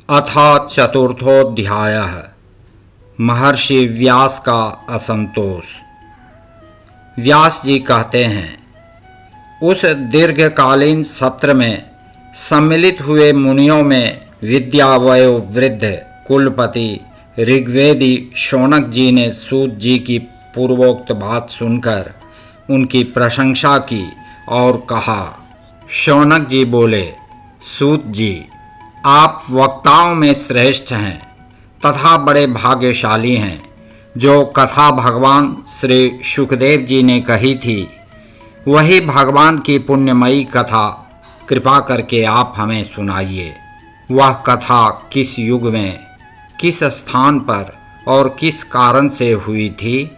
अथ चतुर्थोऽध्यायः। महर्षि व्यास का असंतोष। व्यास जी कहते हैं, उस दीर्घकालीन सत्र में सम्मिलित हुए मुनियों में विद्यावयो वृद्ध कुलपति ऋग्वेदी शौनक जी ने सूत जी की पूर्वोक्त बात सुनकर उनकी प्रशंसा की और कहा। शौनक जी बोले, सूत जी, आप वक्ताओं में श्रेष्ठ हैं तथा बड़े भाग्यशाली हैं। जो कथा भगवान श्री सुखदेव जी ने कही थी, वही भगवान की पुण्यमयी कथा कृपा करके आप हमें सुनाइए। वह कथा किस युग में, किस स्थान पर और किस कारण से हुई थी?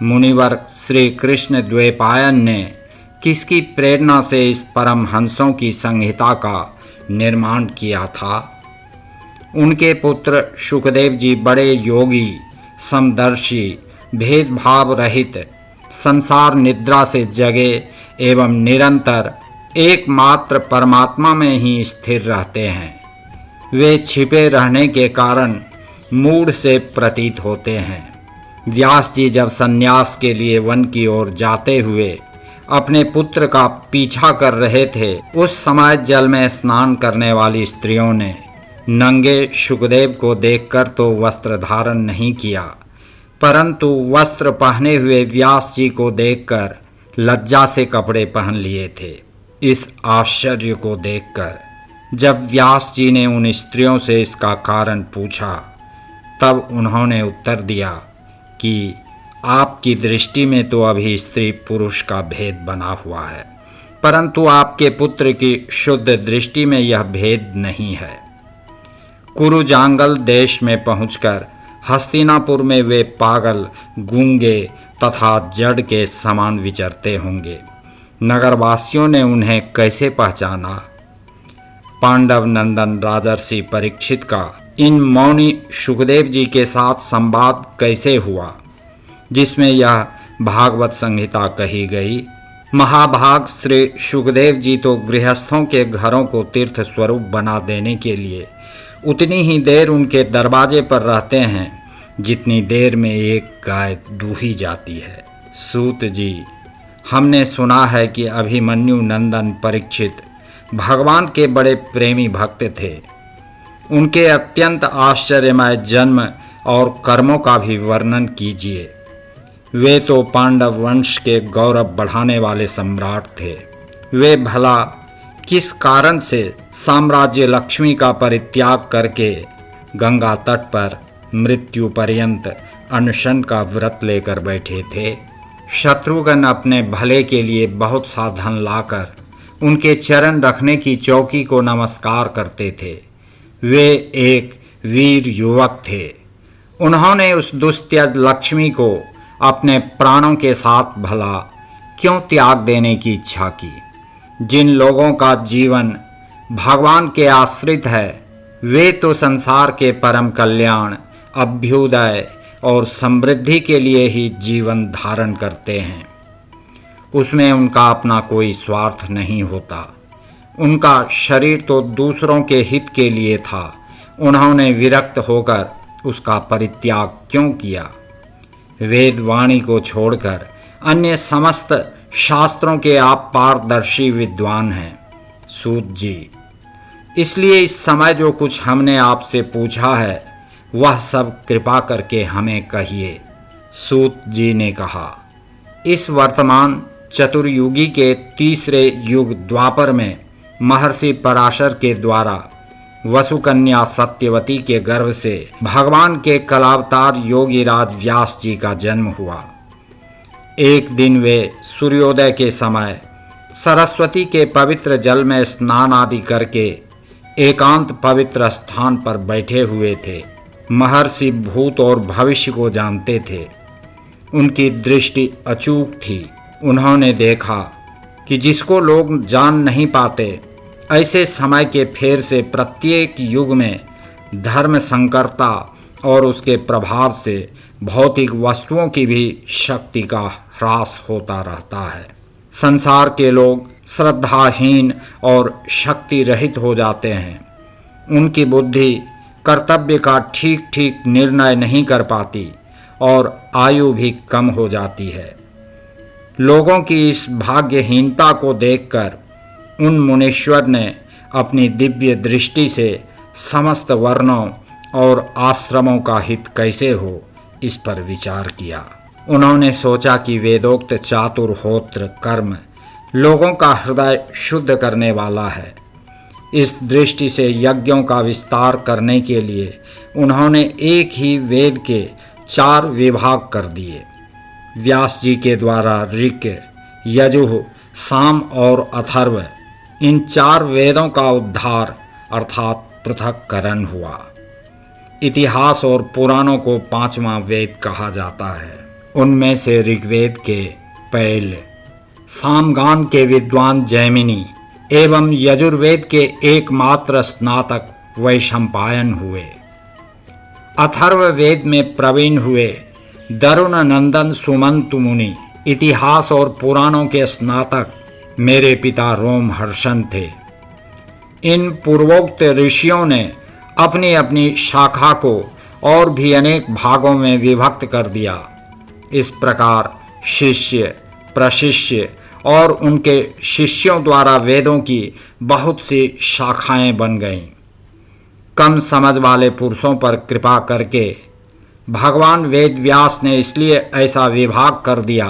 मुनिवर श्री कृष्ण द्वैपायन ने किसकी प्रेरणा से इस परमहंसों की संहिता का निर्माण किया था? उनके पुत्र सुखदेव जी बड़े योगी, समदर्शी, भेदभाव रहित, संसार निद्रा से जगे एवं निरंतर एकमात्र परमात्मा में ही स्थिर रहते हैं। वे छिपे रहने के कारण मूढ़ से प्रतीत होते हैं। व्यास जी जब संन्यास के लिए वन की ओर जाते हुए अपने पुत्र का पीछा कर रहे थे, उस समय जल में स्नान करने वाली स्त्रियों ने नंगे सुखदेव को देखकर तो वस्त्र धारण नहीं किया, परंतु वस्त्र पहने हुए व्यास जी को देखकर लज्जा से कपड़े पहन लिए थे। इस आश्चर्य को देखकर जब व्यास जी ने उन स्त्रियों से इसका कारण पूछा, तब उन्होंने उत्तर दिया कि आपकी दृष्टि में तो अभी स्त्री पुरुष का भेद बना हुआ है, परंतु आपके पुत्र की शुद्ध दृष्टि में यह भेद नहीं है। कुरुजांगल देश में पहुंचकर हस्तिनापुर में वे पागल, गूंगे तथा जड़ के समान विचरते होंगे। नगरवासियों ने उन्हें कैसे पहचाना? पांडव नंदन राजर्षि परीक्षित का इन मौनी सुखदेव जी के साथ संवाद कैसे हुआ, जिसमें यह भागवत संहिता कही गई? महाभाग श्री सुखदेव जी तो गृहस्थों के घरों को तीर्थ स्वरूप बना देने के लिए उतनी ही देर उनके दरवाजे पर रहते हैं जितनी देर में एक गाय दूही जाती है। सूत जी, हमने सुना है कि अभिमन्यु नंदन परीक्षित भगवान के बड़े प्रेमी भक्त थे। उनके अत्यंत आश्चर्यमय जन्म और कर्मों का भी वर्णन कीजिए। वे तो पांडव वंश के गौरव बढ़ाने वाले सम्राट थे। वे भला किस कारण से साम्राज्य लक्ष्मी का परित्याग करके गंगा तट पर मृत्यु पर्यंत अनशन का व्रत लेकर बैठे थे? शत्रुघ्न अपने भले के लिए बहुत सा धन लाकर उनके चरण रखने की चौकी को नमस्कार करते थे। वे एक वीर युवक थे। उन्होंने उस दुस्त्यज लक्ष्मी को अपने प्राणों के साथ भला क्यों त्याग देने की इच्छा की? जिन लोगों का जीवन भगवान के आश्रित है, वे तो संसार के परम कल्याण, अभ्युदय और समृद्धि के लिए ही जीवन धारण करते हैं। उसमें उनका अपना कोई स्वार्थ नहीं होता। उनका शरीर तो दूसरों के हित के लिए था। उन्होंने विरक्त होकर उसका परित्याग क्यों किया? वेदवाणी को छोड़कर अन्य समस्त शास्त्रों के आप पारदर्शी विद्वान हैं। सूत जी, इसलिए इस समय जो कुछ हमने आपसे पूछा है, वह सब कृपा करके हमें कहिए। सूत जी ने कहा, इस वर्तमान चतुर्युगी के तीसरे युग द्वापर में महर्षि पराशर के द्वारा वसुकन्या सत्यवती के गर्भ से भगवान के कलावतार योगीराज व्यास जी का जन्म हुआ। एक दिन वे सूर्योदय के समय सरस्वती के पवित्र जल में स्नान आदि करके एकांत पवित्र स्थान पर बैठे हुए थे। महर्षि भूत और भविष्य को जानते थे। उनकी दृष्टि अचूक थी। उन्होंने देखा कि जिसको लोग जान नहीं पाते, ऐसे समय के फेर से प्रत्येक युग में धर्म संकरता और उसके प्रभाव से भौतिक वस्तुओं की भी शक्ति का ह्रास होता रहता है। संसार के लोग श्रद्धाहीन और शक्ति रहित हो जाते हैं। उनकी बुद्धि कर्तव्य का ठीक ठीक निर्णय नहीं कर पाती और आयु भी कम हो जाती है। लोगों की इस भाग्यहीनता को देखकर उन मुनीश्वर ने अपनी दिव्य दृष्टि से समस्त वर्णों और आश्रमों का हित कैसे हो, इस पर विचार किया। उन्होंने सोचा कि वेदोक्त चातुर्होत्र कर्म लोगों का हृदय शुद्ध करने वाला है। इस दृष्टि से यज्ञों का विस्तार करने के लिए उन्होंने एक ही वेद के 4 विभाग कर दिए। व्यास जी के द्वारा ऋक्, यजुः, साम और अथर्व, इन 4 वेदों का उद्धार अर्थात पृथक्करण हुआ। इतिहास और पुराणों को 5वां वेद कहा जाता है। उनमें से ऋग्वेद के पैल, सामगान के विद्वान जैमिनी एवं यजुर्वेद के एकमात्र स्नातक वैशंपायन हुए। अथर्ववेद में प्रवीण हुए दरुण नंदन सुमंतु मुनि इतिहास और पुराणों के स्नातक मेरे पिता रोमहर्षण थे। इन पूर्वोक्त ऋषियों ने अपनी अपनी शाखा को और भी अनेक भागों में विभक्त कर दिया। इस प्रकार शिष्य, प्रशिष्य और उनके शिष्यों द्वारा वेदों की बहुत सी शाखाएं बन गईं। कम समझ वाले पुरुषों पर कृपा करके भगवान वेद व्यास ने इसलिए ऐसा विभाग कर दिया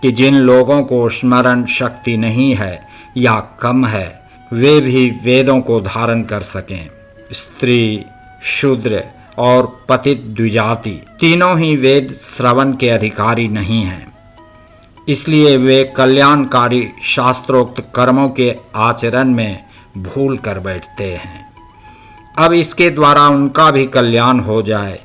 कि जिन लोगों को स्मरण शक्ति नहीं है या कम है, वे भी वेदों को धारण कर सकें। स्त्री, शूद्र और पतित द्विजाति तीनों ही वेद श्रवण के अधिकारी नहीं हैं। इसलिए वे कल्याणकारी शास्त्रोक्त कर्मों के आचरण में भूल कर बैठते हैं। अब इसके द्वारा उनका भी कल्याण हो जाए,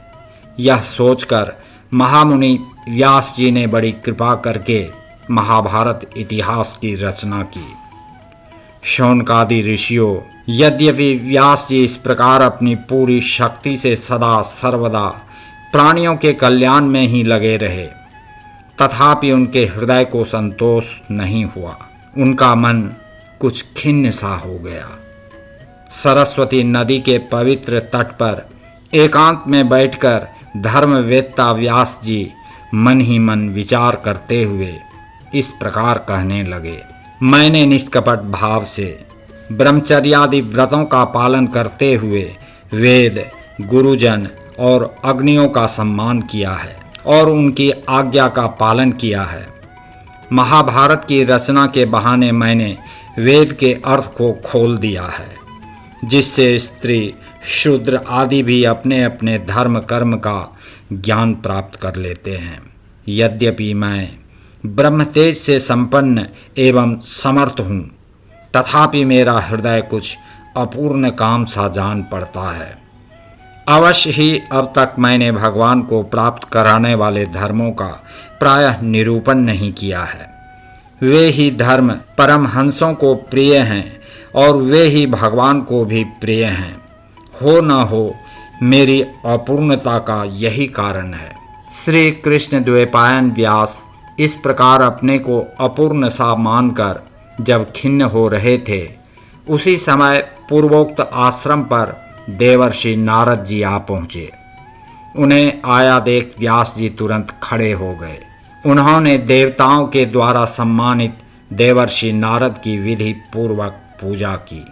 यह सोचकर महामुनि व्यास जी ने बड़ी कृपा करके महाभारत इतिहास की रचना की। शौनकादि ऋषियों, यद्यपि व्यास जी इस प्रकार अपनी पूरी शक्ति से सदा सर्वदा प्राणियों के कल्याण में ही लगे रहे, तथापि उनके हृदय को संतोष नहीं हुआ। उनका मन कुछ खिन्न सा हो गया। सरस्वती नदी के पवित्र तट पर एकांत में बैठकर धर्मवेत्ता व्यास जी मन ही मन विचार करते हुए इस प्रकार कहने लगे। मैंने निष्कपट भाव से ब्रह्मचर्यादि व्रतों का पालन करते हुए वेद, गुरुजन और अग्नियों का सम्मान किया है और उनकी आज्ञा का पालन किया है। महाभारत की रचना के बहाने मैंने वेद के अर्थ को खोल दिया है, जिससे स्त्री, शूद्र आदि भी अपने अपने धर्म कर्म का ज्ञान प्राप्त कर लेते हैं। यद्यपि मैं ब्रह्मतेज से संपन्न एवं समर्थ हूँ, तथापि मेरा हृदय कुछ अपूर्ण काम सा जान पड़ता है। अवश्य ही अब तक मैंने भगवान को प्राप्त कराने वाले धर्मों का प्रायः निरूपण नहीं किया है। वे ही धर्म परमहंसों को प्रिय हैं और वे ही भगवान को भी प्रिय हैं। हो न हो, मेरी अपूर्णता का यही कारण है। श्री कृष्ण द्वैपायन व्यास इस प्रकार अपने को अपूर्ण सा मानकर जब खिन्न हो रहे थे, उसी समय पूर्वोक्त आश्रम पर देवर्षि नारद जी आ पहुँचे। उन्हें आया देख व्यास जी तुरंत खड़े हो गए। उन्होंने देवताओं के द्वारा सम्मानित देवर्षि नारद की विधि पूर्वक पूजा की।